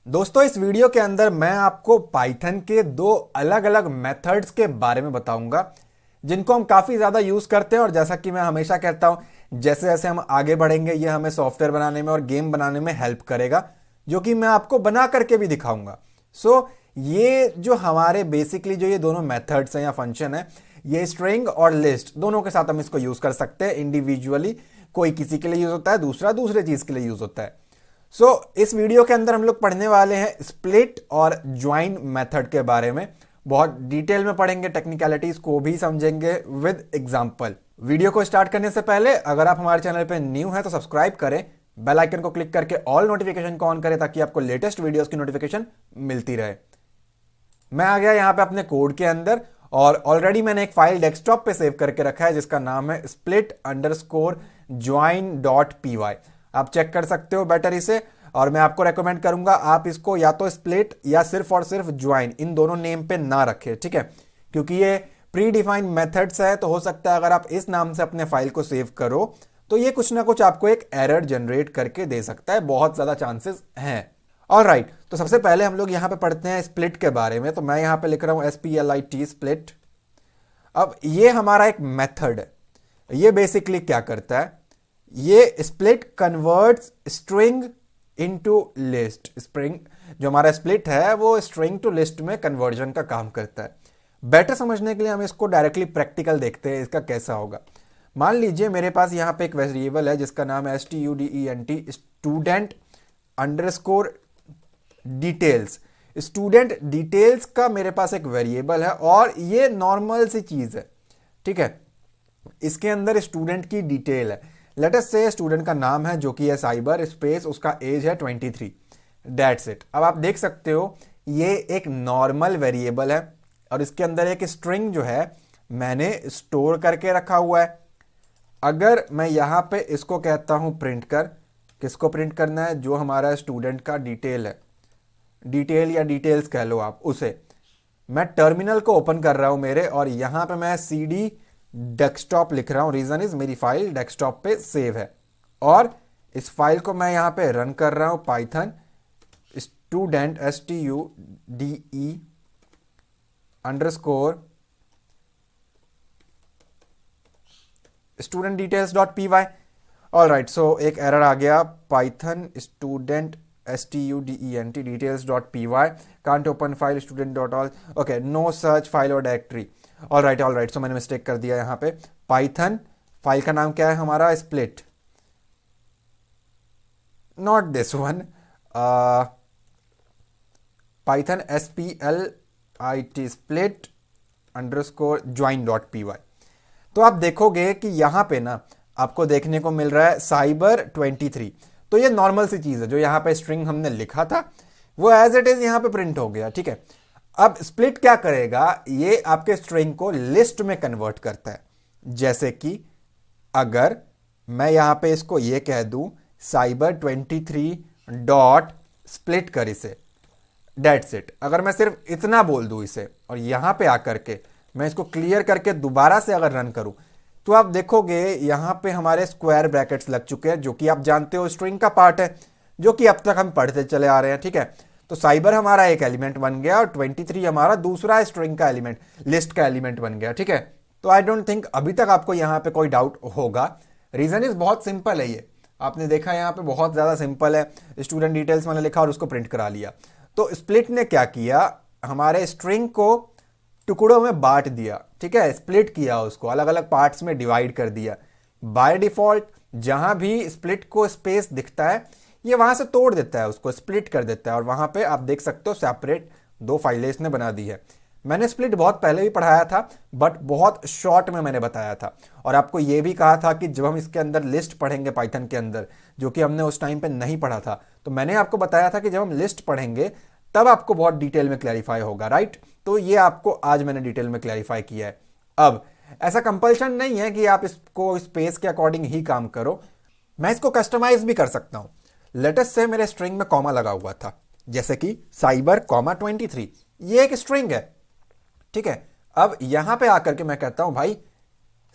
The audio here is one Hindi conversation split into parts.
दोस्तों इस वीडियो के अंदर मैं आपको पाइथन के दो अलग अलग मेथड्स के बारे में बताऊंगा जिनको हम काफी ज्यादा यूज करते हैं। और जैसा कि मैं हमेशा कहता हूं, जैसे जैसे हम आगे बढ़ेंगे ये हमें सॉफ्टवेयर बनाने में और गेम बनाने में हेल्प करेगा, जो कि मैं आपको बना करके भी दिखाऊंगा। ये जो हमारे बेसिकली जो ये दोनों मेथड्स हैं या फंक्शन है, ये स्ट्रिंग और लिस्ट दोनों के साथ हम इसको यूज कर सकते हैं इंडिविजुअली। कोई किसी के लिए यूज होता है, दूसरा दूसरे चीज के लिए यूज होता है। इस वीडियो के अंदर हम लोग पढ़ने वाले हैं स्प्लिट और ज्वाइन मेथड के बारे में। बहुत डिटेल में पढ़ेंगे, टेक्निकलिटीज को भी समझेंगे विद एग्जांपल। वीडियो को स्टार्ट करने से पहले अगर आप हमारे चैनल पे न्यू हैं तो सब्सक्राइब करें, बेल आइकन को क्लिक करके ऑल नोटिफिकेशन को ऑन करें ताकि आपको लेटेस्ट वीडियोस की नोटिफिकेशन मिलती रहे। मैं आ गया यहाँ पे अपने कोड के अंदर और ऑलरेडी मैंने एक फाइल डेस्कटॉप पे सेव करके रखा है जिसका नाम है split_join.py। आप चेक कर सकते हो बेटर इसे, और मैं आपको रेकमेंड करूंगा आप इसको या तो स्प्लिट या सिर्फ और सिर्फ ज्वाइन इन दोनों नेम पे ना रखें, ठीक है, क्योंकि ये प्री डिफाइंड मेथड्स है। तो हो सकता है अगर आप इस नाम से अपने फाइल को सेव करो तो ये कुछ ना कुछ आपको एक एरर जनरेट करके दे सकता है, बहुत ज्यादा चांसेस हैं। ऑलराइट, तो सबसे पहले हम लोग यहां पे पढ़ते हैं स्प्लिट के बारे में। तो मैं यहां पे लिख रहा हूं SPLIT स्प्लिट। अब ये हमारा एक मेथड है। ये बेसिकली क्या करता है, ये split converts string into list. String जो हमारा स्प्लिट है वो स्ट्रिंग टू लिस्ट में कन्वर्जन का काम करता है। बेटर समझने के लिए हम इसको डायरेक्टली प्रैक्टिकल देखते हैं इसका कैसा होगा। मान लीजिए मेरे पास यहां पे एक वेरिएबल है जिसका नाम है STUDENT student underscore details. Student details का मेरे पास एक वेरिएबल है और ये नॉर्मल सी चीज है, ठीक है। इसके अंदर स्टूडेंट की डिटेल है। लेट अस से स्टूडेंट का नाम है जो कि है साइबर स्पेस, उसका एज है 23। That's it. अब आप देख सकते हो ये एक नॉर्मल वेरिएबल है और इसके अंदर एक स्ट्रिंग जो है मैंने स्टोर करके रखा हुआ है। अगर मैं यहां पे इसको कहता हूं प्रिंट कर, किसको प्रिंट करना है, जो हमारा स्टूडेंट का डिटेल है, डिटेल या डिटेल्स कह लो आप उसे। मैं टर्मिनल को ओपन कर रहा हूं मेरे, और यहां पे मैं CD डेस्कटॉप लिख रहा हूं। रीजन इज मेरी फाइल डेस्कटॉप पे सेव है और इस फाइल को मैं यहां पे रन कर रहा हूं python student STUDE underscore student details dot py। All right, so एक एरर आ गया, python student STUDENT details dot py can't open file student dot all. Okay, no सर्च file or directory. All right, so मैंने मिस्टेक कर दिया यहाँ पे। पाइथन फाइल का नाम क्या है हमारा, split, not this one, Python SPLIT split underscore join dot py। तो आप देखोगे कि यहां पे ना आपको देखने को मिल रहा है साइबर 23। तो ये नॉर्मल सी चीज है, जो यहां पे स्ट्रिंग हमने लिखा था वो एज इट इज यहां पे प्रिंट हो गया, ठीक है। अब स्प्लिट क्या करेगा, ये आपके स्ट्रिंग को लिस्ट में कन्वर्ट करता है। जैसे कि अगर मैं यहां पे इसको ये कह दूं साइबर 23 डॉट स्प्लिट कर इसे, डेट्स इट। अगर मैं सिर्फ इतना बोल दूं इसे और यहां पे आकर के मैं इसको क्लियर करके दोबारा से अगर रन करूं तो आप देखोगे यहां पे हमारे स्क्वायर ब्रैकेट्स लग चुके हैं, जो कि आप जानते हो स्ट्रिंग का पार्ट है, जो कि अब तक हम पढ़ते चले आ रहे हैं, ठीक है। तो साइबर हमारा एक एलिमेंट बन गया और 23 हमारा दूसरा स्ट्रिंग का एलिमेंट, लिस्ट का एलिमेंट बन गया, ठीक है। तो आई डोंट थिंक अभी तक आपको यहां पे कोई डाउट होगा। रीजन इज बहुत सिंपल है, ये आपने देखा यहां पे बहुत ज्यादा सिंपल है। स्टूडेंट डिटेल्स मैंने लिखा और उसको प्रिंट करा लिया। तो स्प्लिट ने क्या किया, हमारे स्ट्रिंग को टुकड़ों में बांट दिया, ठीक है, स्प्लिट किया, उसको अलग अलग पार्ट्स में डिवाइड कर दिया। बाय डिफॉल्ट जहां भी स्प्लिट को स्पेस दिखता है ये वहां से तोड़ देता है, उसको स्प्लिट कर देता है, और वहां पे आप देख सकते हो सेपरेट दो फाइलें इसने बना दी है। मैंने स्प्लिट बहुत पहले भी पढ़ाया था बट बहुत शॉर्ट में मैंने बताया था, और आपको यह भी कहा था कि जब हम इसके अंदर लिस्ट पढ़ेंगे पाइथन के अंदर, जो कि हमने उस टाइम पे नहीं पढ़ा था, तो मैंने आपको बताया था कि जब हम लिस्ट पढ़ेंगे तब आपको बहुत डिटेल में क्लैरिफाई होगा, राइट। तो ये आपको आज मैंने डिटेल में क्लैरिफाई किया है। अब ऐसा कंपल्शन नहीं है कि आप इसको स्पेस के अकॉर्डिंग ही काम करो, मैं इसको कस्टमाइज भी कर सकता हूं। लेटेस्ट से मेरे स्ट्रिंग में कॉमा लगा हुआ था, जैसे कि साइबर कॉमा 23, ये एक स्ट्रिंग है, ठीक है। अब यहां पे आकर के मैं कहता हूं भाई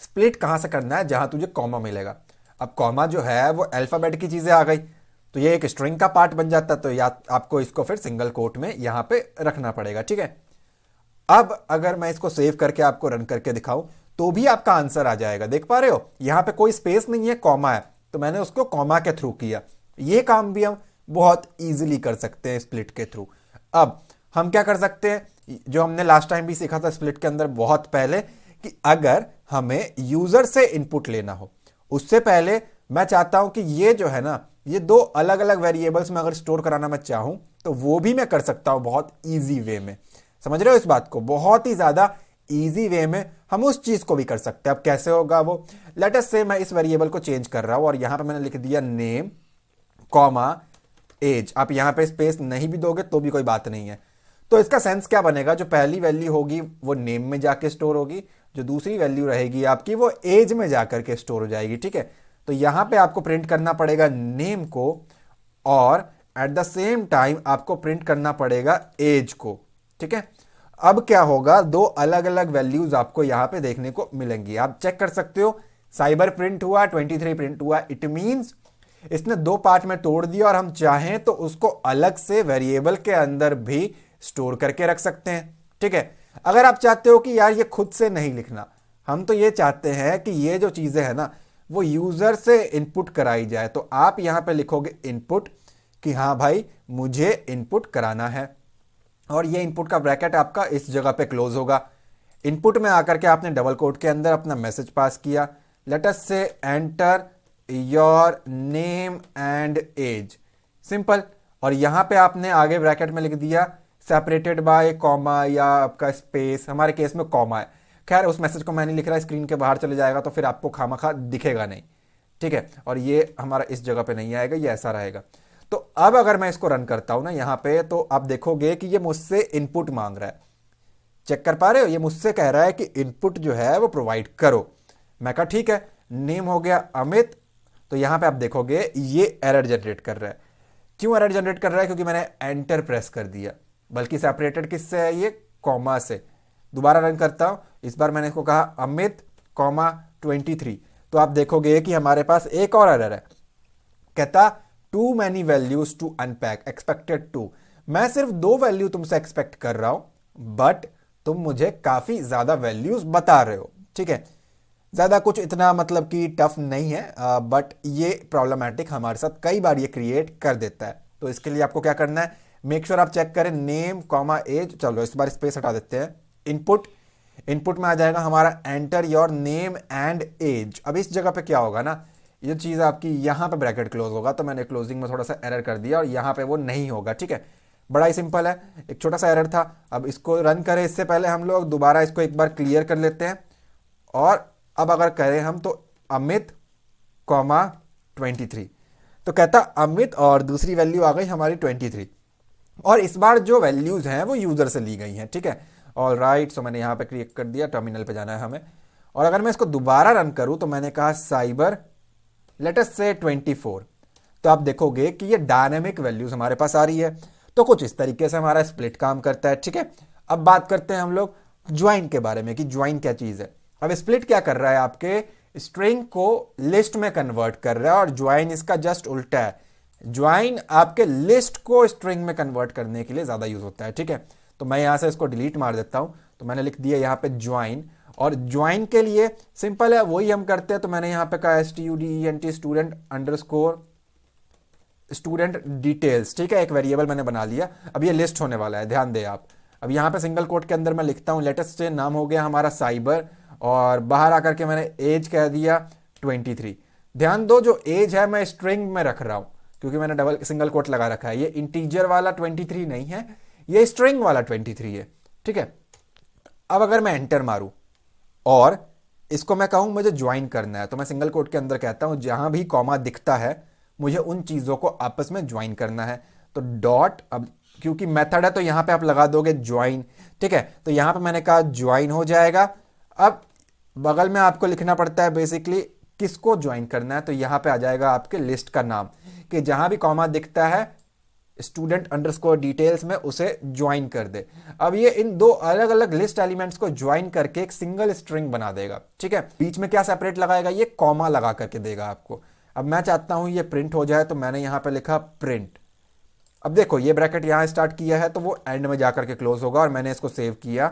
स्प्लिट कहां से करना है, जहां तुझे कॉमा मिलेगा। अब कॉमा जो है वो अल्फाबेट की चीजें आ गई, तो ये एक स्ट्रिंग का पार्ट बन जाता है, तो या आपको इसको फिर सिंगल कोट में यहां पे रखना पड़ेगा, ठीक है। अब अगर मैं इसको सेव करके आपको रन करके दिखाऊं तो भी आपका आंसर आ जाएगा। देख पा रहे हो यहां पे कोई स्पेस नहीं है, कॉमा है, तो मैंने उसको कॉमा के थ्रू किया। ये काम भी हम बहुत इजीली कर सकते हैं स्प्लिट के थ्रू। अब हम क्या कर सकते हैं, जो हमने लास्ट टाइम भी सीखा था स्प्लिट के अंदर बहुत पहले, कि अगर हमें यूजर से इनपुट लेना हो, उससे पहले मैं चाहता हूं कि ये जो है ना, ये दो अलग अलग वेरिएबल्स में अगर स्टोर कराना मैं चाहूं तो वो भी मैं कर सकता हूं बहुत इजी वे में। समझ रहे हो इस बात को? बहुत ही ज्यादा इजी वे में हम उस चीज को भी कर सकते हैं। अब कैसे होगा वो, लेट अस से मैं इस वेरिएबल को चेंज कर रहा हूं और यहां पे मैंने लिख दिया नेम कॉमा एज। आप यहां पे स्पेस नहीं भी दोगे तो भी कोई बात नहीं है। तो इसका सेंस क्या बनेगा, जो पहली वैल्यू होगी वो नेम में जाके स्टोर होगी, जो दूसरी वैल्यू रहेगी आपकी वो एज में जाकर के स्टोर हो जाएगी, ठीक है। तो यहां पे आपको प्रिंट करना पड़ेगा नेम को और एट द सेम टाइम आपको प्रिंट करना पड़ेगा एज को, ठीक है। अब क्या होगा, दो अलग अलग वैल्यूज आपको यहां पे देखने को मिलेंगी। आप चेक कर सकते हो, साइबर प्रिंट हुआ, 23 प्रिंट हुआ। इट मींस इसने दो पार्ट में तोड़ दिया और हम चाहें तो उसको अलग से वेरिएबल के अंदर भी स्टोर करके रख सकते हैं, ठीक है। अगर आप चाहते हो कि यार ये खुद से नहीं लिखना, हम तो ये चाहते हैं कि ये जो चीजें है ना वो यूजर से इनपुट कराई जाए, तो आप यहां पे लिखोगे इनपुट कि हाँ भाई मुझे इनपुट कराना है, और ये इनपुट का ब्रैकेट आपका इस जगह पे क्लोज होगा। इनपुट में आकर के आपने डबल कोट के अंदर अपना मैसेज पास किया, let us say enter your name and age, simple. और यहां पे आपने आगे ब्रैकेट में लिख दिया सेपरेटेड बाय कॉमा या आपका स्पेस, हमारे केस में कॉमा है। खैर उस मैसेज को मैं नहीं लिख रहा, स्क्रीन के बाहर चले जाएगा तो फिर आपको खामखा दिखेगा नहीं, ठीक है। और ये हमारा इस जगह पे नहीं आएगा, ये ऐसा रहेगा। तो अब अगर मैं इसको रन करता हूं ना यहां पे, तो आप देखोगे कि ये मुझसे इनपुट मांग रहा है। चेक कर पा रहे हो, ये मुझसे कह रहा है कि इनपुट जो है वो प्रोवाइड करो। मैं कहा ठीक है, नेम हो गया अमित। तो यहां पे आप देखोगे ये एरर जनरेट कर रहा है। क्यों एरर जनरेट कर रहा है? क्योंकि मैंने एंटर प्रेस कर दिया, बल्कि सेपरेटेड किससे है, ये कॉमा से। दोबारा रन करता हूं, इस बार मैंने इसको कहा अमित कॉमा 23। तो आप देखोगे कि हमारे पास एक और एरर है, कहता too many values to unpack expected two. मैं सिर्फ दो वैल्यू तुमसे एक्सपेक्ट कर रहा हूं, बट तुम मुझे काफी ज्यादा वैल्यूज बता रहे हो, ठीक है। ज्यादा कुछ इतना मतलब कि टफ नहीं है, बट ये प्रॉब्लमैटिक हमारे साथ कई बार ये क्रिएट कर देता है। तो इसके लिए आपको क्या करना है, मेक श्योर आप चेक करें नेम कॉमा एज। चलो इस बार स्पेस हटा देते हैं। इनपुट में आ जाएगा हमारा enter your name and age. अब इस जगह पे क्या होगा ना, ये चीज आपकी यहां पे ब्रैकेट क्लोज होगा, तो मैंने क्लोजिंग में थोड़ा सा एरर कर दिया और यहां पे वो नहीं होगा, ठीक है। बड़ा ही सिंपल है, एक छोटा सा एरर था। अब इसको रन करें इससे पहले हम लोग दोबारा इसको एक बार क्लियर कर लेते हैं। और अब अगर करें हम तो अमित कॉमा 23, तो कहता अमित और दूसरी वैल्यू आ गई हमारी 23। और इस बार जो वैल्यूज हैं वो यूजर से ली गई हैं, ठीक है। ऑल राइट, सो मैंने यहां पे क्लिक कर दिया, टर्मिनल पे जाना है हमें। और अगर मैं इसको दोबारा रन करूं तो मैंने कहा साइबर लेट अस से 24, तो आप देखोगे कि ये डायनेमिक वैल्यूज हमारे पास आ रही है। तो कुछ इस तरीके से हमारा स्प्लिट काम करता है, ठीक है। अब बात करते हैं हम लोग ज्वाइन के बारे में कि ज्वाइन क्या चीज है। अब स्प्लिट क्या कर रहा है, आपके स्ट्रिंग को लिस्ट में कन्वर्ट कर रहा है, और ज्वाइन इसका जस्ट उल्टा है। ज्वाइन आपके लिस्ट को स्ट्रिंग में कन्वर्ट करने के लिए ज्यादा यूज होता है, ठीक है। तो मैं यहां से इसको डिलीट मार देता हूं, तो मैंने लिख दिया यहां पे ज्वाइन। और ज्वाइन के लिए सिंपल है, वही हम करते हैं। तो मैंने यहां पे कहा STUDENT student underscore student details, ठीक है। एक वेरिएबल मैंने बना लिया। अब ये लिस्ट होने वाला है, ध्यान दे आप। अब यहां पे सिंगल कोट के अंदर मैं लिखता हूं लेटेस्ट से नाम हो गया हमारा साइबर, और बाहर आकर के मैंने एज कह दिया 23। ध्यान दो, जो एज है मैं स्ट्रिंग में रख रहा हूं क्योंकि मैंने डबल सिंगल कोट लगा रखा है। ये इंटीजर वाला 23 नहीं है, ये स्ट्रिंग वाला 23 है, ठीक है। अब अगर मैं एंटर मारूं और इसको मैं कहूं मुझे ज्वाइन करना है, तो मैं सिंगल कोट के अंदर कहता हूं जहां भी कॉमा दिखता है मुझे उन चीजों को आपस में ज्वाइन करना है। तो डॉट, अब क्योंकि मेथड है तो यहां पे आप लगा दोगे ज्वाइन, ठीक है। तो यहां पे मैंने कहा ज्वाइन हो जाएगा। अब बगल में आपको लिखना पड़ता है बेसिकली किसको ज्वाइन करना है, तो यहां पे आ जाएगा आपके लिस्ट का नाम, कि जहां भी कॉमा दिखता है स्टूडेंट अंडरस्कोर डिटेल्स में उसे ज्वाइन कर दे। अब ये इन दो अलग अलग लिस्ट एलिमेंट्स को ज्वाइन करके एक सिंगल स्ट्रिंग बना देगा, ठीक है। बीच में क्या सेपरेट लगाएगा, ये कॉमा लगा करके देगा आपको। अब मैं चाहता हूं ये प्रिंट हो जाए, तो मैंने यहां पे लिखा प्रिंट। अब देखो ये ब्रैकेट यहां स्टार्ट किया है तो वो एंड में जाकर के क्लोज होगा, और मैंने इसको सेव किया,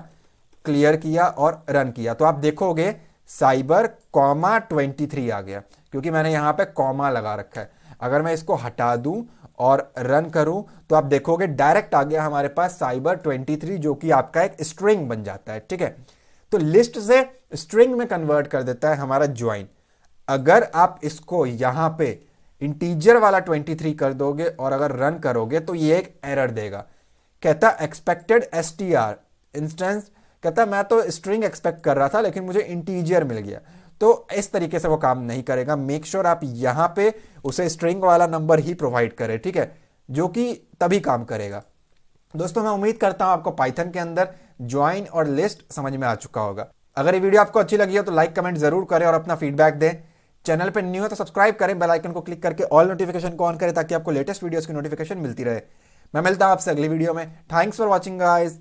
क्लियर किया और रन किया, तो आप देखोगे साइबर कॉमा 23 आ गया, क्योंकि मैंने यहां पे कॉमा लगा रखा है। अगर मैं इसको हटा दूं और रन करूं तो आप देखोगे डायरेक्ट आ गया हमारे पास साइबर 23, जो कि आपका एक स्ट्रिंग बन जाता है। ठीक है, तो लिस्ट से स्ट्रिंग में कन्वर्ट कर देता है हमारा ज्वाइन। अगर आप इसको यहां पे इंटीजर वाला 23 कर दोगे और अगर रन करोगे तो ये एक एरर देगा, कहता एक्सपेक्टेड str इंस्टेंस, कहता मैं तो स्ट्रिंग एक्सपेक्ट कर रहा था लेकिन मुझे इंटीजर मिल गया। तो इस तरीके से वो काम नहीं करेगा। मेक श्योर आप यहां पे उसे स्ट्रिंग वाला नंबर ही प्रोवाइड करें, ठीक है, जो कि तभी काम करेगा। दोस्तों मैं उम्मीद करता हूं आपको पाइथन के अंदर ज्वाइन और लिस्ट समझ में आ चुका होगा। अगर ये वीडियो आपको अच्छी लगी हो तो लाइक कमेंट जरूर करें और अपना फीडबैक दें। चैनल पर न्यू है तो सब्सक्राइब करें, बेल आइकन को क्लिक करके ऑल नोटिफिकेशन को ऑन करें ताकि आपको लेटेस्ट वीडियोस की नोटिफिकेशन मिलती रहे। मैं मिलता हूं आपसे अगली वीडियो में। Thanks for watching guys.